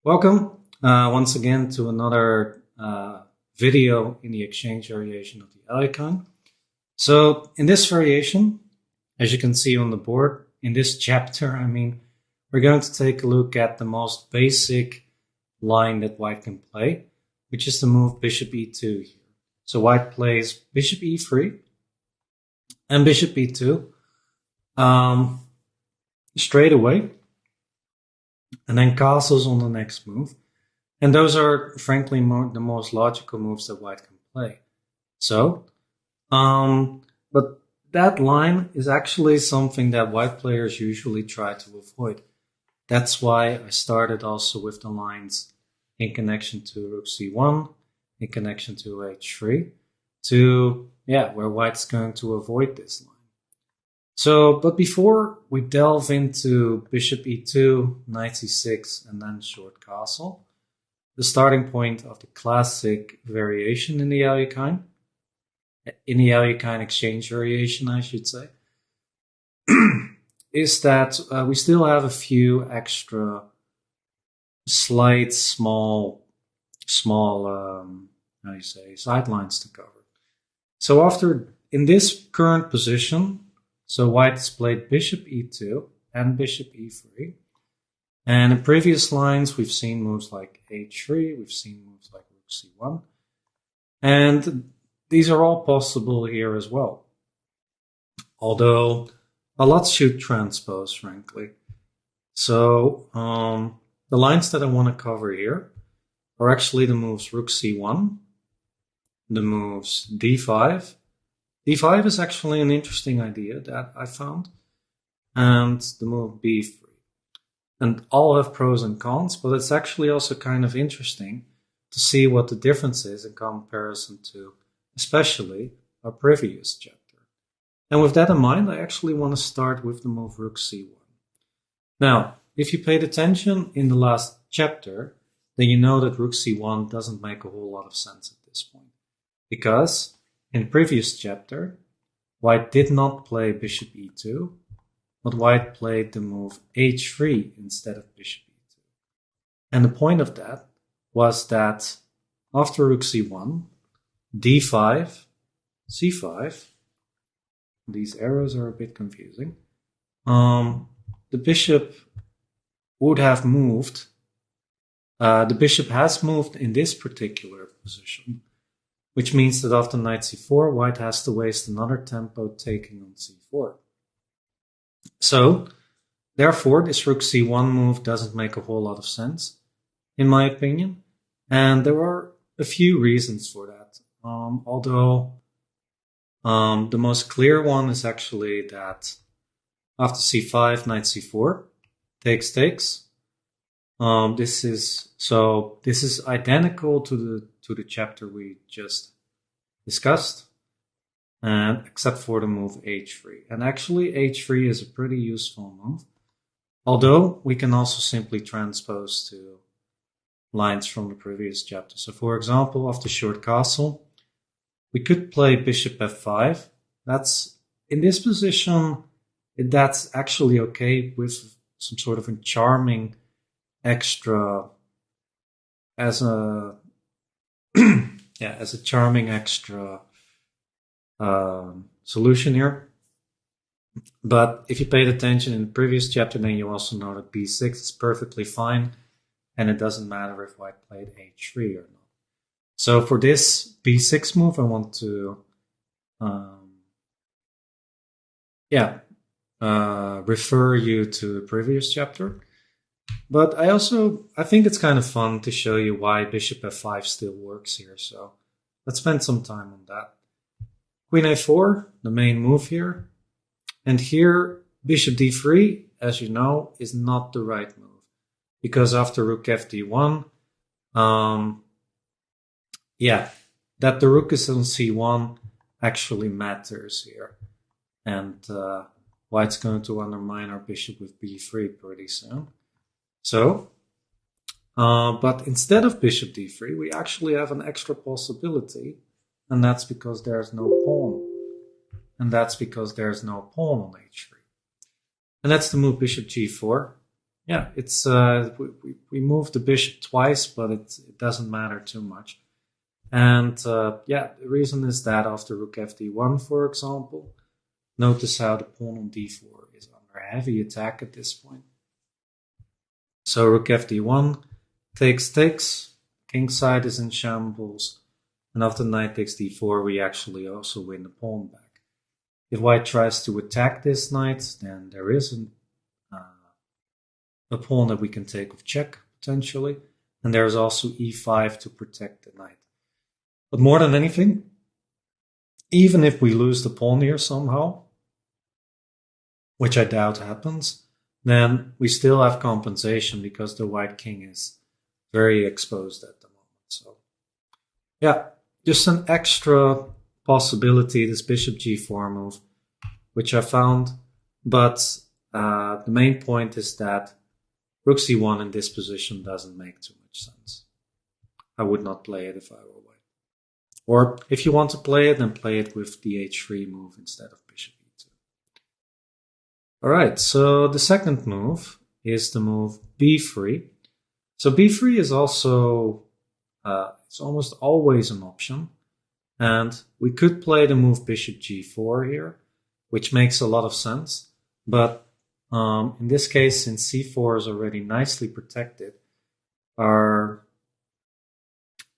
Welcome once again to another video in the exchange variation of the icon. So in this variation, as you can see on the board, in this chapter, we're going to take a look at the most basic line that white can play, which is the move bishop e2 here. So white plays bishop e3 and bishop e2 straight away, and then castles on the next move. And those are, frankly, the most logical moves that white can play. So, but that line is actually something that white players usually try to avoid. That's why I started also with the lines in connection to rook c1, in connection to h3, where white's going to avoid this line. So, but before we delve into bishop e2, knight c6, and then short castle, the starting point of the classic variation in the Alekhine exchange variation, I should say, is that we still have a few extra slight, small, sidelines to cover. So in this current position, so white has played bishop e2 and bishop e3. And in previous lines, we've seen moves like h3, we've seen moves like rook c1. And these are all possible here as well. Although a lot should transpose, frankly. So the lines that I want to cover here are actually the moves rook c1, the moves d5. d5 is actually an interesting idea that I found, and the move b3. And all have pros and cons, but it's actually also kind of interesting to see what the difference is in comparison to, especially, our previous chapter. And with that in mind, I actually want to start with the move rook c1. Now, if you paid attention in the last chapter, then you know that rook c1 doesn't make a whole lot of sense at this point, because in the previous chapter, white did not play bishop e2, but white played the move h3 instead of bishop e2. And the point of that was that after rook c1, d5, c5, these arrows are a bit confusing, the bishop would have moved, the bishop has moved in this particular position, which means that after knight c4, white has to waste another tempo taking on c4. So, therefore, this rook c1 move doesn't make a whole lot of sense, in my opinion. And there are a few reasons for that. Although the most clear one is actually that after c5, knight c4, takes. This is identical to the chapter we just discussed, and except for the move h3. And actually, h3 is a pretty useful move, although we can also simply transpose to lines from the previous chapter. So, for example, after short castle, we could play bishop f5. That's in this position. That's actually okay with some sort of a charming extra as a charming extra solution here. But if you paid attention in the previous chapter, then you also know that b6 is perfectly fine, and it doesn't matter if white played h3 or not. So for this b6 move, I want to refer you to the previous chapter. But I think it's kind of fun to show you why bishop f5 still works here. So let's spend some time on that. Queen a4, the main move here. And here, bishop d3, as you know, is not the right move. Because after rook fd1, that the rook is on c1 actually matters here. And white's going to undermine our bishop with b3 pretty soon. So, but instead of bishop d3, we actually have an extra possibility, and that's because there's no pawn. And that's because there's no pawn on h3. And that's the move bishop g4. yeah, it's we moved the bishop twice, but it doesn't matter too much. And yeah, the reason is that after rook fd1, for example, notice how the pawn on d4 is under heavy attack at this point. So rook fd1 takes, king side is in shambles, and after knight takes d4, we actually also win the pawn back. If white tries to attack this knight, then there is a pawn that we can take with check, potentially, and there is also e5 to protect the knight. But more than anything, even if we lose the pawn here somehow, which I doubt happens, then we still have compensation because the white king is very exposed at the moment. So yeah, just an extra possibility, this bishop g4 move, which I found. But the main point is that rook c1 in this position doesn't make too much sense. I would not play it if I were white. Or if you want to play it, then play it with the h3 move instead of bishop e2. All right, so the second move is the move b3. So b3 is also, it's almost always an option. And we could play the move bishop g4 here, which makes a lot of sense. But in this case, since c4 is already nicely protected,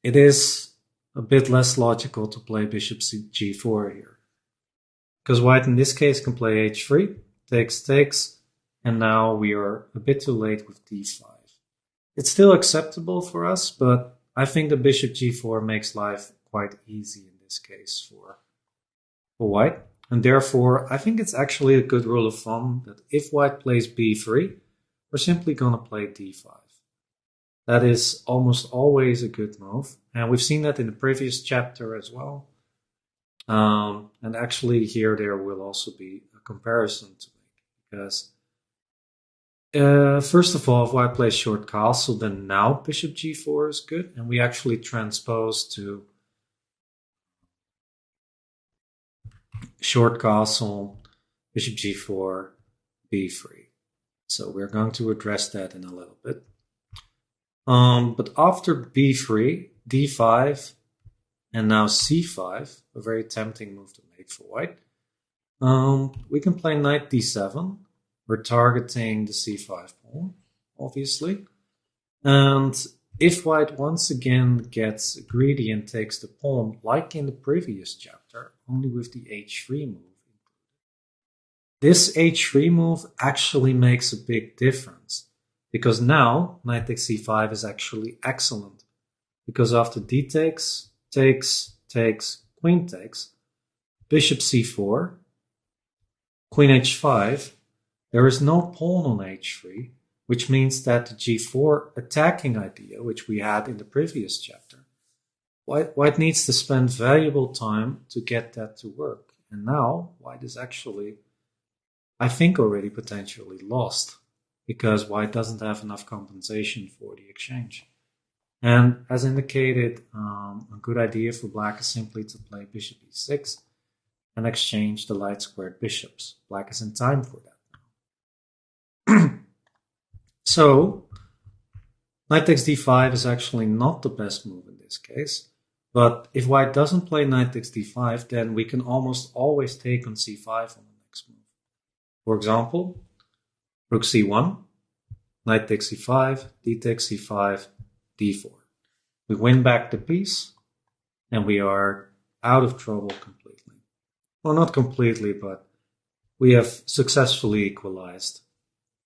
it is a bit less logical to play bishop g4 here. Because white in this case can play h3, takes, and now we are a bit too late with d5. It's still acceptable for us, but I think the bishop g4 makes life quite easy in this case for white. And therefore, I think it's actually a good rule of thumb that if white plays b3, we're simply going to play d5. That is almost always a good move. And we've seen that in the previous chapter as well. And actually here there will also be a comparison to make. Because first of all, if white plays short castle, then now bishop g4 is good. And we actually transpose to short castle, bishop g4, b3. So we're going to address that in a little bit. But after b3, d5, and now c5, a very tempting move to make for white, we can play knight d7. We're targeting the c5 pawn, obviously. And if white once again gets greedy and takes the pawn, like in the previous chapter, only with the h3 move, this h3 move actually makes a big difference. Because now, knight takes c5 is actually excellent. Because after d takes, queen takes, bishop c4, queen h5, there is no pawn on h3, which means that the g4 attacking idea, which we had in the previous chapter, white needs to spend valuable time to get that to work. And now, white is actually, I think, already potentially lost. Because white doesn't have enough compensation for the exchange. And as indicated, a good idea for black is simply to play bishop e6 and exchange the light squared bishops. Black is in time for that. So, knight takes d5 is actually not the best move in this case. But if white doesn't play knight takes d5, then we can almost always take on c5 on the next move. For example, rook c1, knight takes c5, d takes c5, d4. We win back the piece, and we are out of trouble completely. Well, not completely, but we have successfully equalized.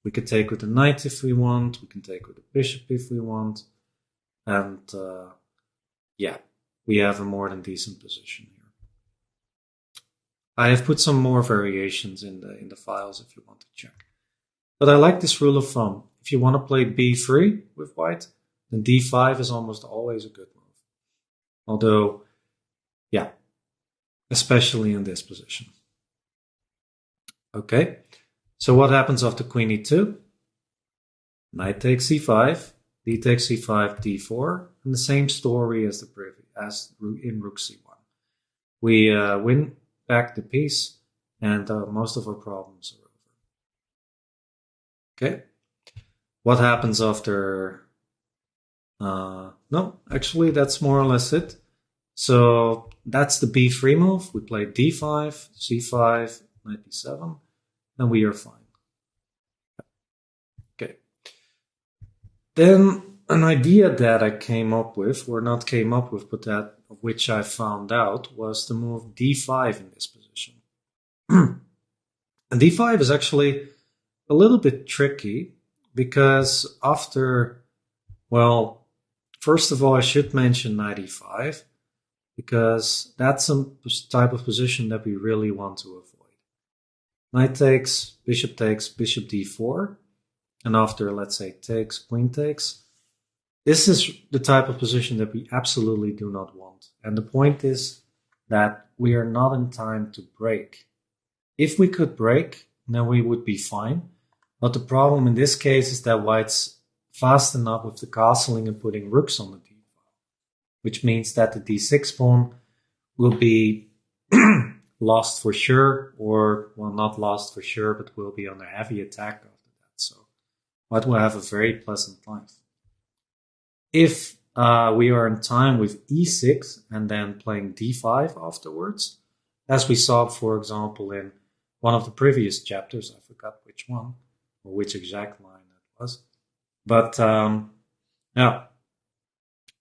We can take with the knight if we want, we can take with the bishop if we want, and yeah, we have a more than decent position here. I have put some more variations in the files if you want to check. But I like this rule of thumb. If you want to play b3 with white, then d5 is almost always a good move. Although, yeah, especially in this position. Okay, so what happens after queen e2? Knight takes c5, d takes c5, d4, and the same story as in rook c1. We win back the piece, and most of our problems are over. Okay. what happens after... no, actually, that's more or less it. So that's the b3 move. We play d5, c5, knight b7, and we are fine. Okay. Then an idea that I came up with, or not came up with, but that which I found out, was to move d5 in this position. And d5 is actually a little bit tricky because after, well, first of all, I should mention knight e5 because that's a type of position that we really want to avoid. Knight takes, bishop d4, and after, let's say, takes, queen takes. This is the type of position that we absolutely do not want. And the point is that we are not in time to break. If we could break, then we would be fine. But the problem in this case is that white's fast enough with the castling and putting rooks on the d file, which means that the d6 pawn will be lost for sure, or, well, not lost for sure, but will be under heavy attack after that. So white will have a very pleasant life. If we are in time with e6 and then playing d5 afterwards, as we saw, for example, in one of the previous chapters, I forgot which one, or which exact line that was, but yeah,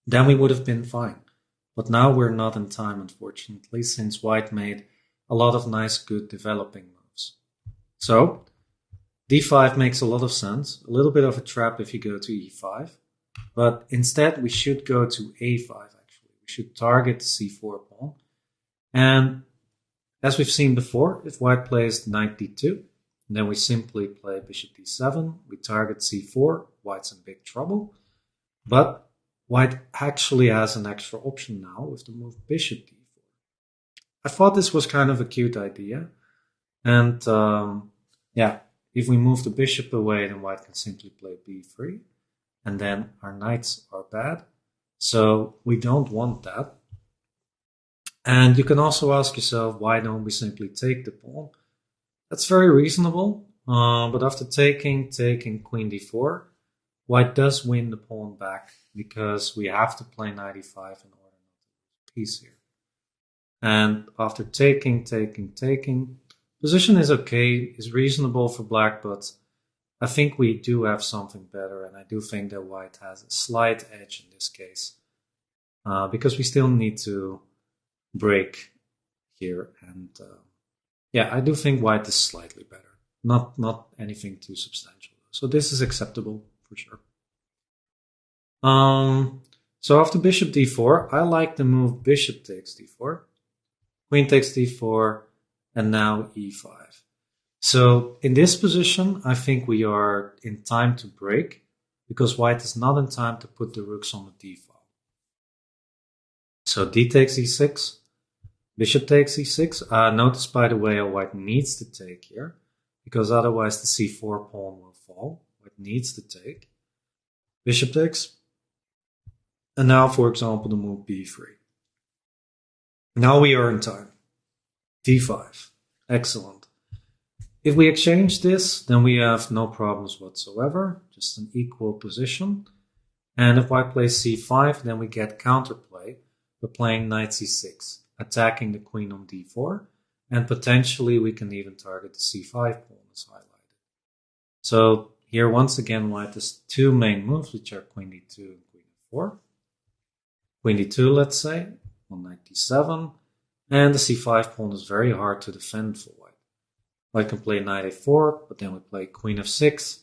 then we would have been fine. But now we're not in time, unfortunately, since white made a lot of nice, good developing moves. So d5 makes a lot of sense, a little bit of a trap if you go to e5. But instead, we should go to a5, actually. We should target the c4 pawn. And as we've seen before, if white plays knight d2, then we simply play bishop d7. We target c4. White's in big trouble. But white actually has an extra option now with the move bishop d4. I thought this was kind of a cute idea. And yeah, if we move the bishop away, then white can simply play b3. And then our knights are bad. So we don't want that. And you can also ask yourself, why don't we simply take the pawn? That's very reasonable. But after taking queen d4, white does win the pawn back because we have to play knight e5 in order not to lose a piece here. And after taking, position is okay, is reasonable for black, but I think we do have something better, and I do think that white has a slight edge in this case, because we still need to break here, and yeah, I do think white is slightly better, not anything too substantial. So this is acceptable for sure. So after bishop d4, I like the move bishop takes d4, queen takes d4, and now e5. So in this position, I think we are in time to break because white is not in time to put the rooks on the d file. So d takes e6, bishop takes e6. Notice, by the way, how white needs to take here because otherwise the c4 pawn will fall. White needs to take. Bishop takes. And now, for example, the move b3. Now we are in time. d5. Excellent. If we exchange this, then we have no problems whatsoever, just an equal position. And if white plays c5, then we get counterplay by playing knight c6, attacking the queen on d4, and potentially we can even target the c5 pawn as highlighted. So here, once again, white has two main moves, which are queen d2 and queen d4. Queen d2, let's say, on knight d7, and the c5 pawn is very hard to defend for white. White can play knight a4, but then we play queen f6,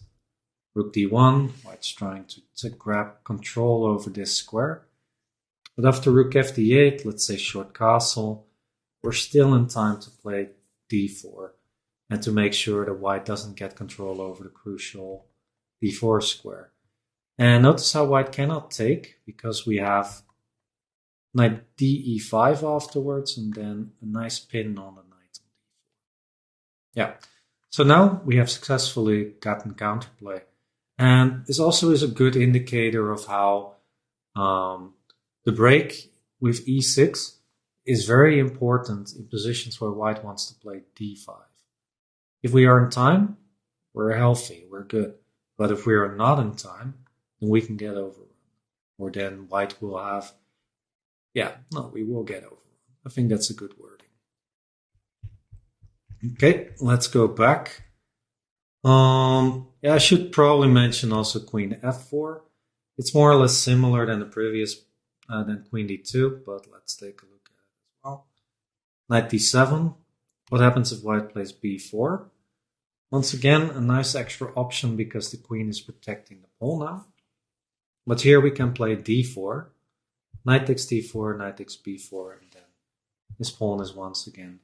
rook d1. White's trying to grab control over this square. But after rook f d8, let's say short castle, we're still in time to play d4 and to make sure that white doesn't get control over the crucial d4 square. And notice how white cannot take because we have knight de5 afterwards and then a nice pin on the knight. Yeah, so now we have successfully gotten counterplay. And this also is a good indicator of how the break with e6 is very important in positions where white wants to play d5. If we are in time, we're healthy, we're good. But if we are not in time, then we can get overrun. Or then white will have, we will get overrun. I think that's a good wording. Okay, let's go back. I should probably mention also queen f4. It's more or less similar than the previous, than queen d2, but let's take a look at it as well. Knight d7. What happens if white plays b4? Once again, a nice extra option because the queen is protecting the pawn now. But here we can play d4. Knight takes d4, knight takes b4, and then this pawn is once again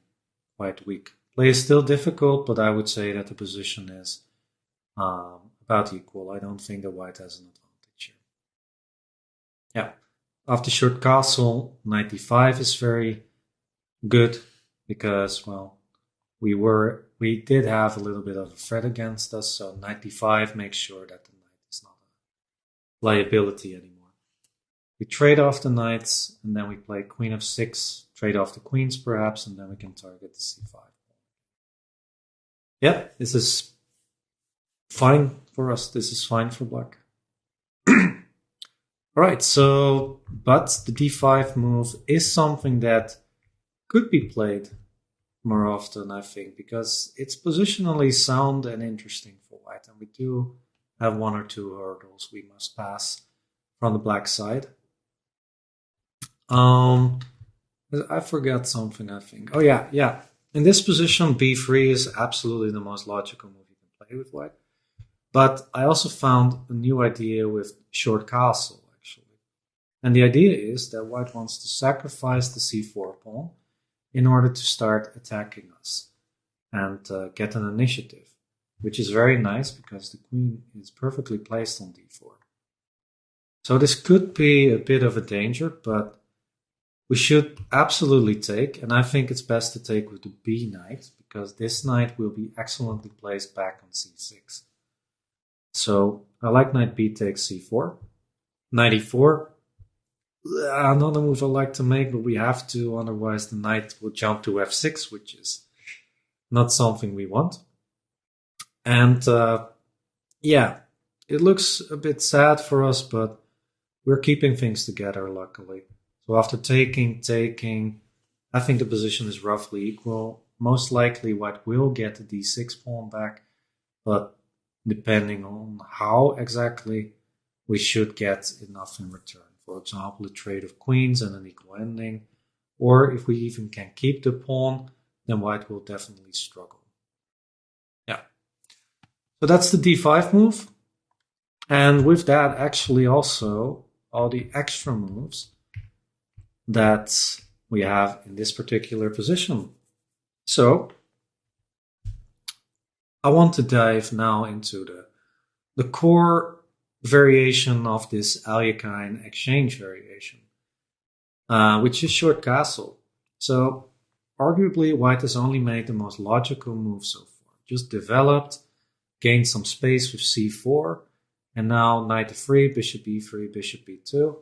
quite weak. Play is still difficult, but I would say that the position is about equal. I don't think that white has an advantage here. Yeah, after short castle, knight d5 is very good because, well, we did have a little bit of a threat against us, so knight d5 makes sure that the knight is not a liability anymore. We trade off the knights, and then we play queen f6, trade off the queens perhaps, and then we can target the c5. Yeah, this is fine for us. This is fine for black. Alright, so, but the d5 move is something that could be played more often, I think, because it's positionally sound and interesting for white, and we do have one or two hurdles we must pass from the black side. I forgot something, I think. Oh, yeah. In this position, b3 is absolutely the most logical move you can play with white. But I also found a new idea with short castle, actually. And the idea is that white wants to sacrifice the c4 pawn in order to start attacking us and get an initiative, which is very nice because the queen is perfectly placed on d4. So this could be a bit of a danger, but we should absolutely take, and I think it's best to take with the b knight, because this knight will be excellently placed back on c6. So I like knight b takes c4. Knight e4. Another move I like to make, but we have to, otherwise the knight will jump to f6, which is not something we want. And it looks a bit sad for us, but we're keeping things together, luckily. So after taking, I think the position is roughly equal. Most likely white will get the d6 pawn back, but depending on how exactly, we should get enough in return. For example, a trade of queens and an equal ending. Or if we even can keep the pawn, then white will definitely struggle. Yeah. So that's the d5 move. And with that, actually also all the extra moves that we have in this particular position. So I want to dive now into the core variation of this Alekhine exchange variation, which is short castle. So arguably white has only made the most logical move so far. Just developed, gained some space with c4, and now knight f3, bishop e3, bishop e2.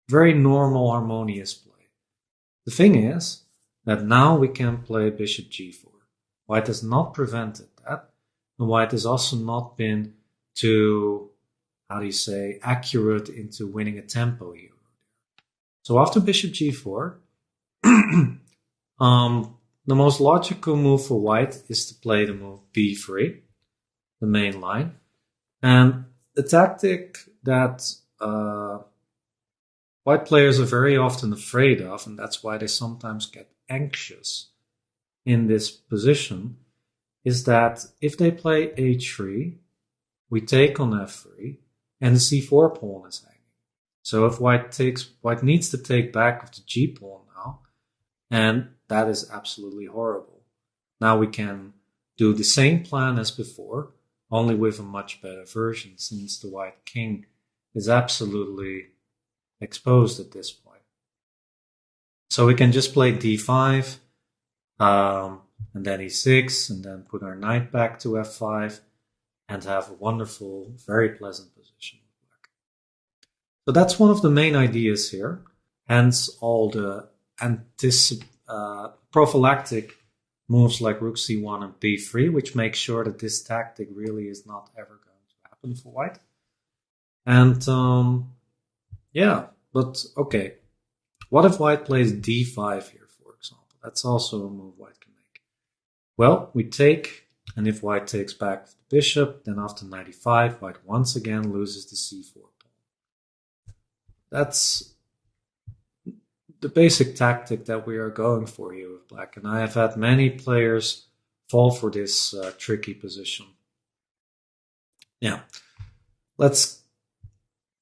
Very normal, harmonious play. The thing is that now we can play bishop g4. White has not prevented that, and white has also not been too, accurate into winning a tempo here. So after bishop g4, the most logical move for white is to play the move b3, the main line, and the tactic that white players are very often afraid of, and that's why they sometimes get anxious in this position, is that if they play h3, we take on f3, and the c4 pawn is hanging. So if white needs to take back with the g pawn now, and that is absolutely horrible. Now we can do the same plan as before, only with a much better version, since the white king is absolutely exposed at this point. So we can just play d5, and then e6, and then put our knight back to f5, and have a wonderful, very pleasant position. So that's one of the main ideas here, hence all the prophylactic moves like rook c1 and b3, which make sure that this tactic really is not ever going to happen. happen for white. And yeah, but okay. What if white plays d5 here, for example? That's also a move white can make. Well, we take, and if white takes back the bishop, then after knight e5, white once again loses the c4 pawn. That's the basic tactic that we are going for here with black, and I have had many players fall for this tricky position. Yeah, let's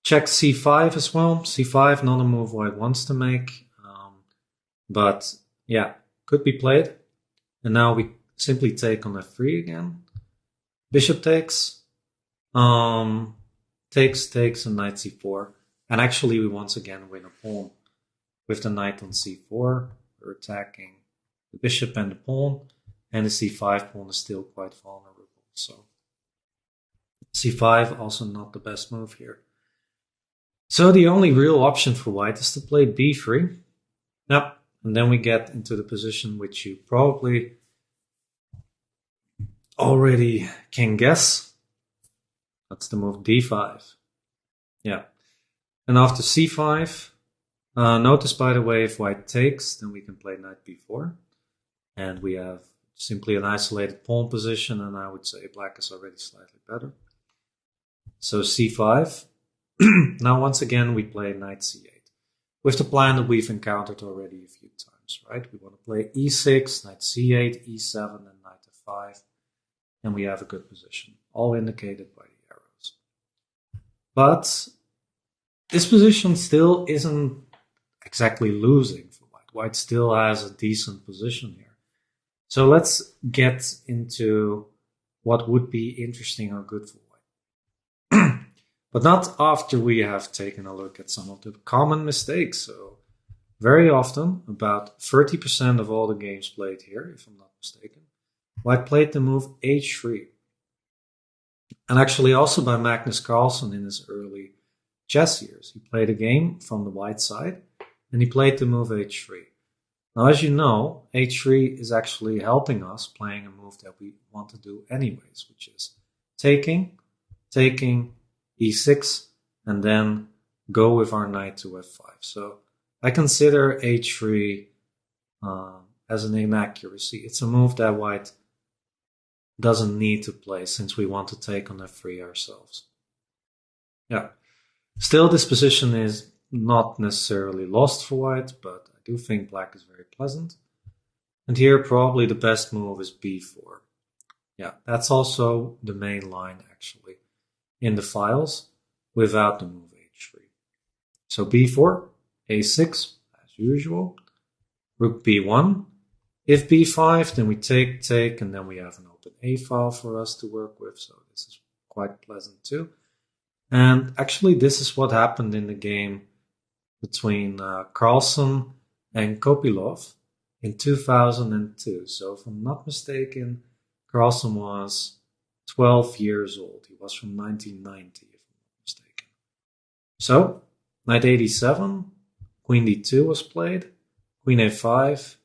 check c5 as well. c5, not a move white wants to make, but yeah, could be played. And now we simply take on f3 again. Bishop takes, takes, and knight c4. And actually we once again win a pawn. With the knight on c4, we're attacking the bishop and the pawn, and the c5 pawn is still quite vulnerable. So c5 also not the best move here. So the only real option for white is to play b3. Yep, and then we get into the position which you probably already can guess. That's the move d5. Yeah, and after c5, notice, by the way, if white takes, then we can play knight b4. And we have simply an isolated pawn position, and I would say black is already slightly better. So c5. Now, once again, we play knight c8. With the plan that we've encountered already a few times, right? We want to play e6, knight c8, e7, and knight f5. And we have a good position, all indicated by the arrows. But this position still isn't exactly losing for white. White still has a decent position here. So let's get into what would be interesting or good for white. But not after we have taken a look at some of the common mistakes. So very often, about 30% of all the games played here, if I'm not mistaken, white played the move h3. And actually also by Magnus Carlsen in his early chess years. He played a game from the white side, and he played the move h3. Now, as you know, h3 is actually helping us playing a move that we want to do anyways, which is taking, e6, and then go with our knight to f5. So I consider h3 as an inaccuracy. It's a move that white doesn't need to play since we want to take on f3 ourselves. Yeah. Still, this position is not necessarily lost for white, but I do think black is very pleasant. And here probably the best move is b4. Yeah, that's also the main line actually in the files without the move h3. So b4, a6 as usual, rook b1. If b5, then we take, and then we have an open a file for us to work with, so this is quite pleasant too. And actually, this is what happened in the game between Carlsen and Kopylov in 2002. So if I'm not mistaken, Carlsen was 12 years old. He was from 1990, if I'm not mistaken. So, knight 87, queen d2 was played, queen a5,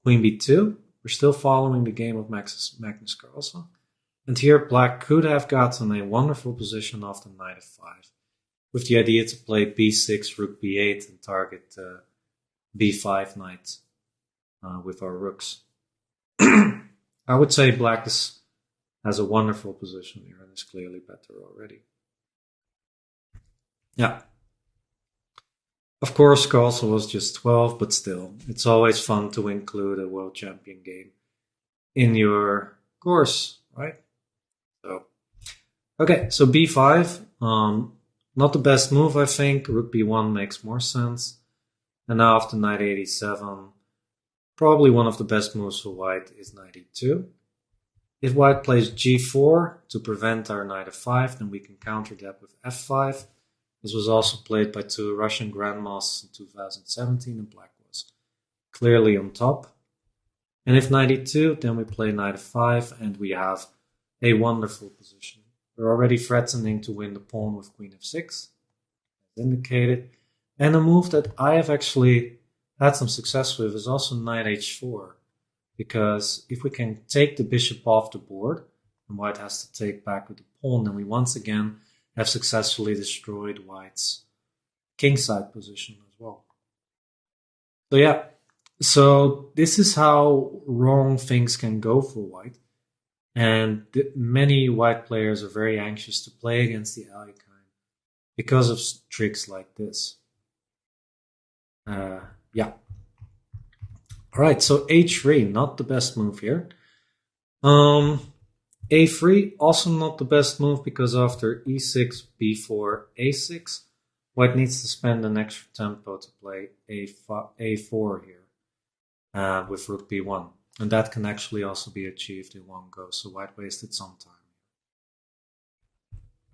queen b2. We're still following the game of Magnus Carlsen. And here black could have gotten a wonderful position after knight f5, with the idea to play b6, rook b8, and target b5 knight with our rooks. I would say black has a wonderful position here and is clearly better already. Yeah. Of course, Carlsen was just 12, but still, it's always fun to include a world champion game in your course, right? So, okay, so b5, not the best move, I think. Rook b1 makes more sense. And now after knight 87, probably one of the best moves for white is knight e2. If white plays g4 to prevent our knight f5, then we can counter that with f5. This was also played by two Russian grandmasters in 2017, and black was clearly on top. And if knight e2, then we play knight f5, and we have a wonderful position. We're already threatening to win the pawn with queen f6, as indicated. And a move that I have actually had some success with is also knight h4, because if we can take the bishop off the board and white has to take back with the pawn, then we once again have successfully destroyed white's kingside position as well. So yeah, so this is how wrong things can go for white, and many white players are very anxious to play against the ally kind because of tricks like this. Yeah. All right, so h3, not the best move here. A3, also not the best move because after e6, b4, a6, white needs to spend an extra tempo to play a4 here with rook b1. And that can actually also be achieved in one go, so white wasted some time.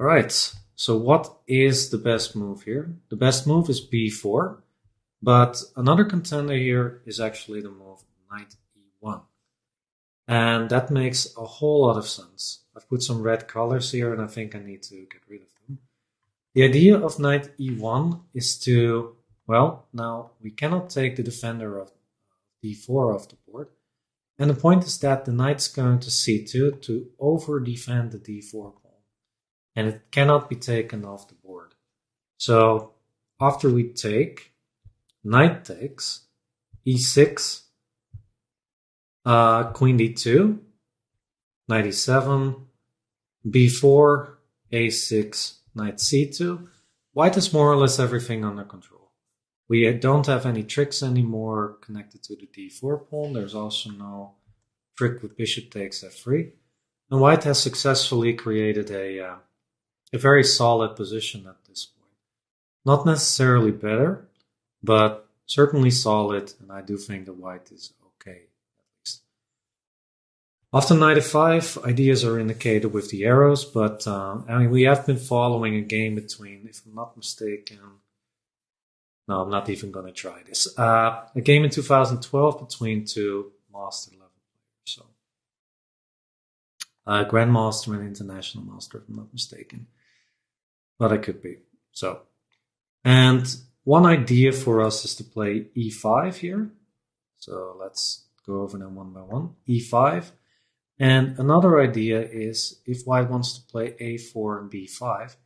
All right, so what is the best move here? The best move is b4, but another contender here is actually the move knight e1. And that makes a whole lot of sense. I've put some red colors here and I think I need to get rid of them. The idea of knight e1 is to, well, now we cannot take the defender of d4 off the board. And the point is that the knight's going to c2 to over-defend the d4 pawn. And it cannot be taken off the board. So after we take, knight takes, e6, queen d2, knight e7, b4, a6, knight c2. White has more or less everything under control. We don't have any tricks anymore connected to the d4 pawn. There's also no trick with bishop takes f3. And white has successfully created a very solid position at this point. Not necessarily better, but certainly solid, and I do think that white is okay. After knight f5, ideas are indicated with the arrows, but I mean, we have been following a game between, if I'm not mistaken, no, I'm not even going to try this, a game in 2012 between two master level players. So, Grandmaster and International Master, if I'm not mistaken, but I could be. So, and one idea for us is to play e5 here. So let's go over them one by one. e5. And another idea is, if white wants to play a4 and b5,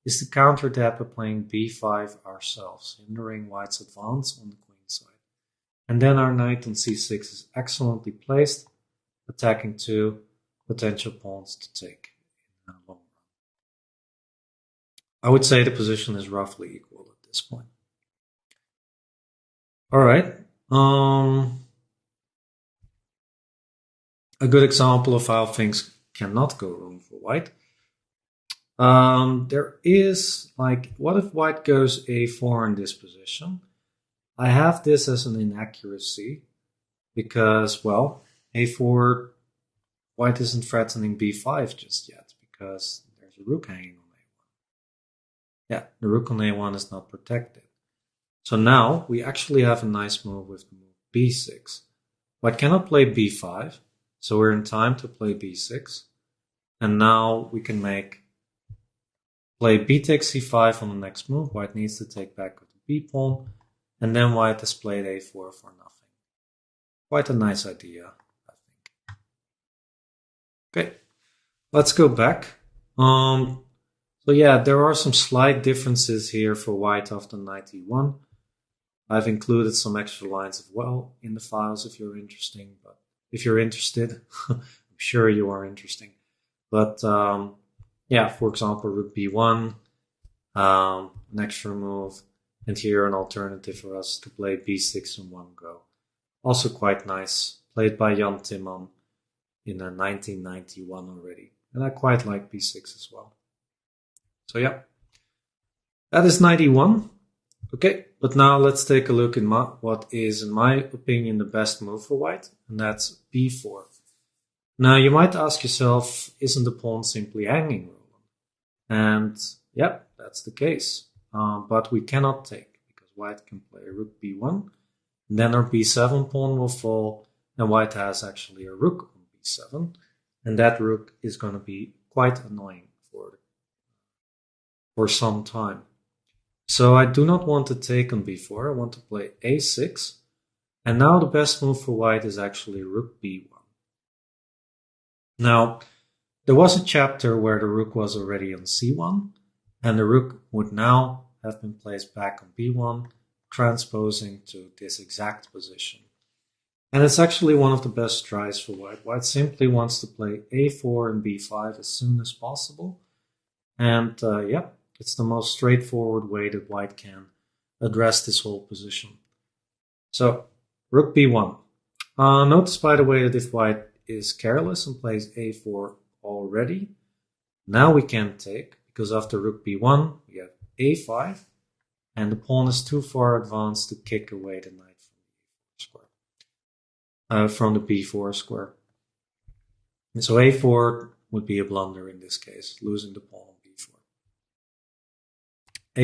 is to counter that by playing b5 ourselves, hindering white's advance on the queen side. And then our knight on c6 is excellently placed, attacking two potential pawns to take in the long run. I would say the position is roughly equal at this point. All right. A good example of how things cannot go wrong for white. There is, like, what if white goes a4 in this position? I have this as an inaccuracy because, well, a4, white isn't threatening b5 just yet because there's a rook hanging on a1. Yeah, the rook on a1 is not protected. So now we actually have a nice move with the move b6. White cannot play b5, so we're in time to play b6. And now we can play b takes c5 on the next move. White needs to take back with the b pawn. And then white has played a4 for nothing. Quite a nice idea, I think. Okay, let's go back. So yeah, there are some slight differences here for white after knight e1. I've included some extra lines as well in the files if you're interested. I'm sure you are interesting. But yeah, for example, rook b1, an extra move, and here an alternative for us to play b6 in one go. Also quite nice, played by Jan Timman in 1991 already. And I quite like b6 as well. So yeah, that is knight e1. Okay, but now let's take a look at what is, in my opinion, the best move for white, and that's b4. Now, you might ask yourself, isn't the pawn simply hanging, Roland? And yeah, that's the case. But we cannot take, because white can play rook b1, and then our b7 pawn will fall, and white has actually a rook on b7, and that rook is going to be quite annoying for some time. So I do not want to take on b4, I want to play a6, and now the best move for white is actually rook b1. Now, there was a chapter where the rook was already on c1, and the rook would now have been placed back on b1, transposing to this exact position. And it's actually one of the best tries for white. White simply wants to play a4 and b5 as soon as possible. And yeah, it's the most straightforward way that white can address this whole position. So, rook b1. Notice, by the way, that if white is careless and plays a4 already, now we can take, because after rook b1, we have a5, and the pawn is too far advanced to kick away the knight from the b4 square. And so a4 would be a blunder in this case, losing the pawn on b4.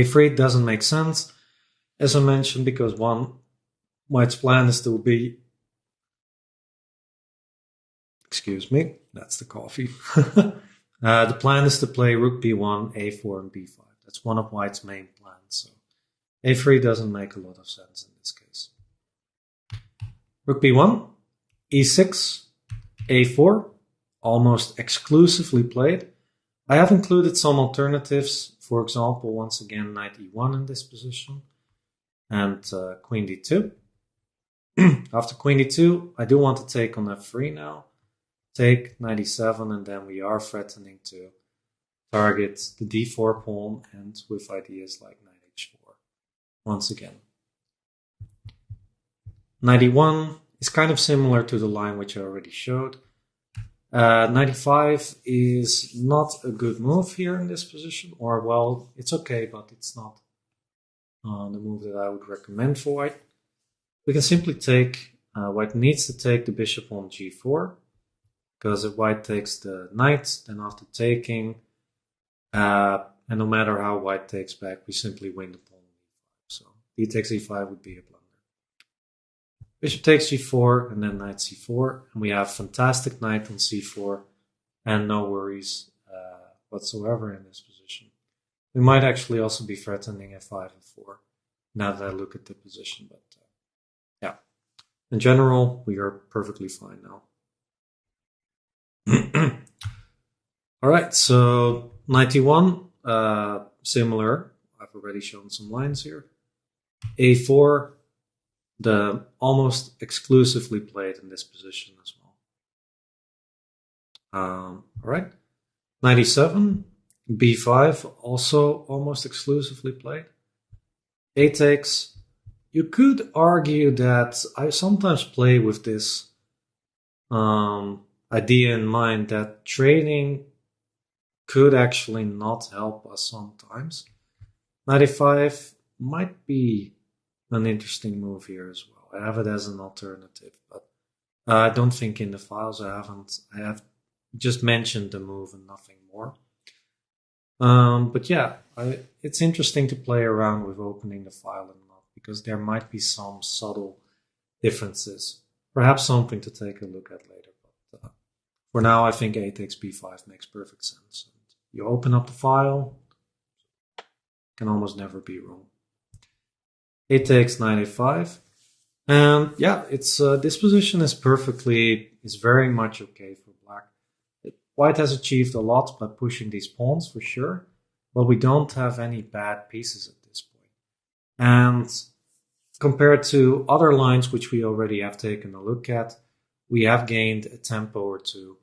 a3 doesn't make sense, as I mentioned, because white's plan is to be, excuse me, that's the coffee. The plan is to play rook b1, a4, and b5. That's one of white's main plans. So a3 doesn't make a lot of sense in this case. Rook b1, e6, a4, almost exclusively played. I have included some alternatives. For example, once again, knight e1 in this position, and queen d2. After queen d2, I do want to take on f3 now. Take knight e7, and then we are threatening to target the d4 pawn, and with ideas like knight h4 once again. Knight e1 is kind of similar to the line which I already showed. Knight e5 is not a good move here in this position, or well, it's okay, but it's not the move that I would recommend for white. We can simply take, white needs to take the bishop on g4, because if white takes the knight, then after taking, and no matter how white takes back, we simply win the pawn. So d takes e5 would be a blunder. Bishop takes g4, and then knight c4, and we have fantastic knight on c4, and no worries whatsoever in this position. We might actually also be threatening f5 and 4, now that I look at the position, but yeah. In general, we are perfectly fine now. Alright, so knight e1, similar. I've already shown some lines here. a4, the almost exclusively played in this position as well. Alright, knight e7, b5, also almost exclusively played. A takes. You could argue that I sometimes play with this idea in mind that trading could actually not help us sometimes. Knight e5 might be an interesting move here as well. I have it as an alternative, but I don't think in the files I have just mentioned the move and nothing more. But yeah, it's interesting to play around with opening the file and not, because there might be some subtle differences. Perhaps something to take a look at later. But for now, I think a takes b5 makes perfect sense. And you open up the file, can almost never be wrong. A takes knight a5, and yeah, it's this position is very much okay for black. White has achieved a lot by pushing these pawns for sure, but we don't have any bad pieces at this point. And compared to other lines which we already have taken a look at, we have gained a tempo or two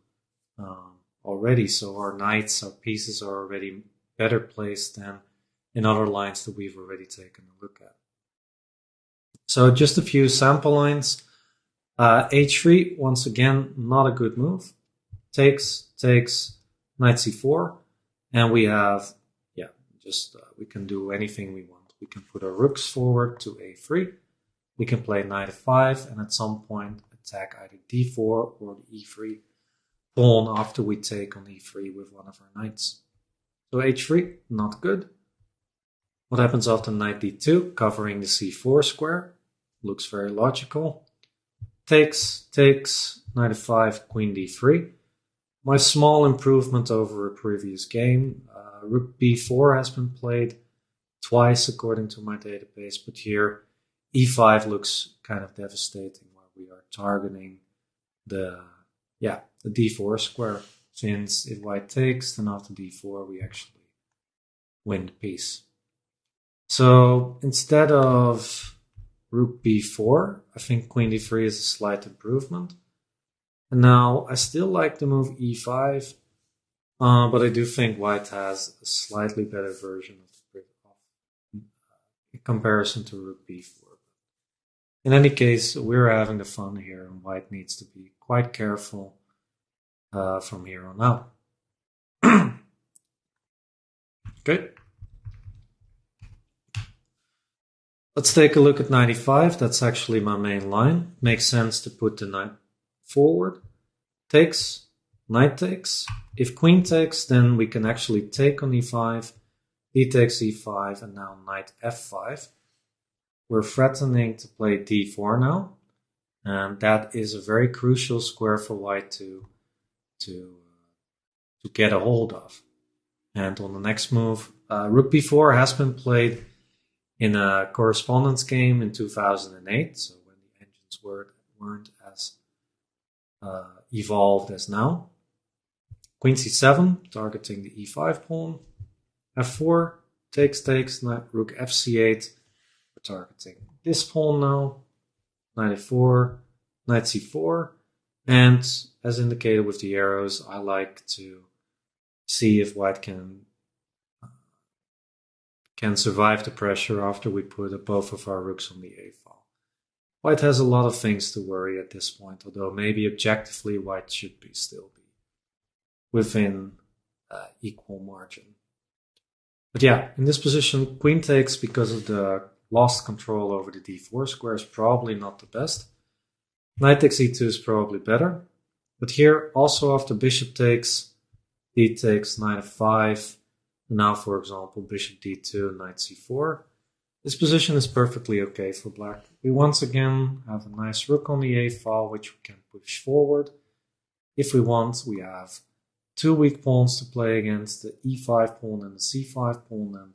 already. So our knights, our pieces are already better placed than in other lines that we've already taken a look at. So just a few sample lines. h3, once again, not a good move. Takes, knight c4, and we have, we can do anything we want. We can put our rooks forward to a3. We can play knight f5, and at some point attack either d4 or the e3 pawn after we take on e3 with one of our knights. So h3, not good. What happens after knight d2, covering the c4 square? Looks very logical. Takes, knight f5, queen d3. My small improvement over a previous game. Rook b4 has been played twice according to my database, but here e5 looks kind of devastating, where we are targeting the d4 square. since if white takes, then after d4 we actually win the piece. So instead of rook b4, I think queen d3 is a slight improvement. And now I still like the move e5, but I do think white has a slightly better version of the in comparison to rook b4. In any case, we're having the fun here, and white needs to be quite careful from here on out. Okay. Let's take a look at 95. That's actually my main line. Makes sense to put the knight forward. Takes, knight takes. If queen takes, then we can actually take on e5. D takes e5, and now knight f5. We're threatening to play d4 now, and that is a very crucial square for white to get a hold of. And on the next move, rook b4 has been played in a correspondence game in 2008, so when the engines weren't as evolved as now. Queen c7, targeting the e5 pawn. f4, takes, knight, rook fc8. We're targeting this pawn now. Knight a4, knight c4. And as indicated with the arrows, I like to see if white can survive the pressure after we put both of our rooks on the a file. White has a lot of things to worry at this point, although maybe objectively white should still be within equal margin. But yeah, in this position, queen takes because of the lost control over the d4 square is probably not the best. Knight takes e2 is probably better. But here, also after bishop takes, d takes, knight f5, and now, for example, bishop d2, knight c4. This position is perfectly okay for black. We once again have a nice rook on the a file, which we can push forward. If we want, we have two weak pawns to play against, the e5 pawn and the c5 pawn. And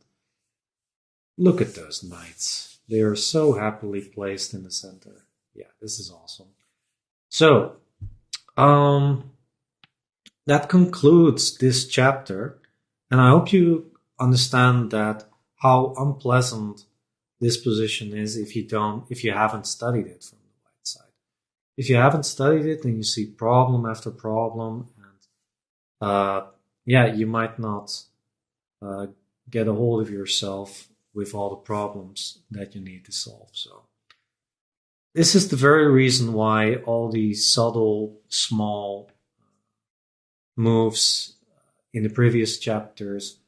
look at those knights. They are so happily placed in the center. Yeah, this is awesome. So, that concludes this chapter. And I hope you understand that how unpleasant this position is if you haven't studied it from the white side. If you haven't studied it, then you see problem after problem, and you might not get a hold of yourself with all the problems that you need to solve. So this is the very reason why all these subtle, small moves in the previous chapters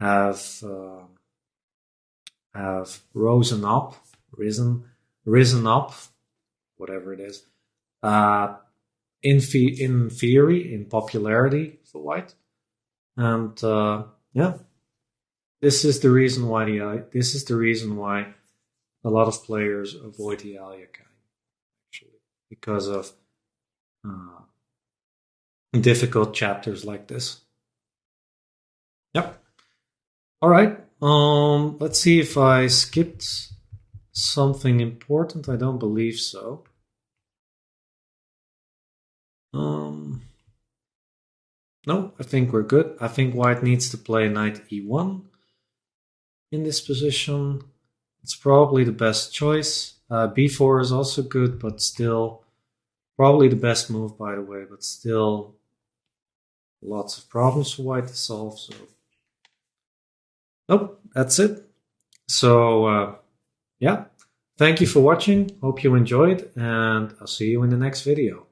have risen up, whatever it is, in theory, in popularity for white, and this is the reason why a lot of players avoid the Aliakai, actually, because of difficult chapters like this. Yep. All right. Let's see if I skipped something important. I don't believe so. No, I think we're good. I think white needs to play knight e1 in this position. It's probably the best choice. b4 is also good, but still probably the best move, by the way, but still lots of problems for white to solve. So nope, that's it. So, yeah, thank you for watching. Hope you enjoyed, and I'll see you in the next video.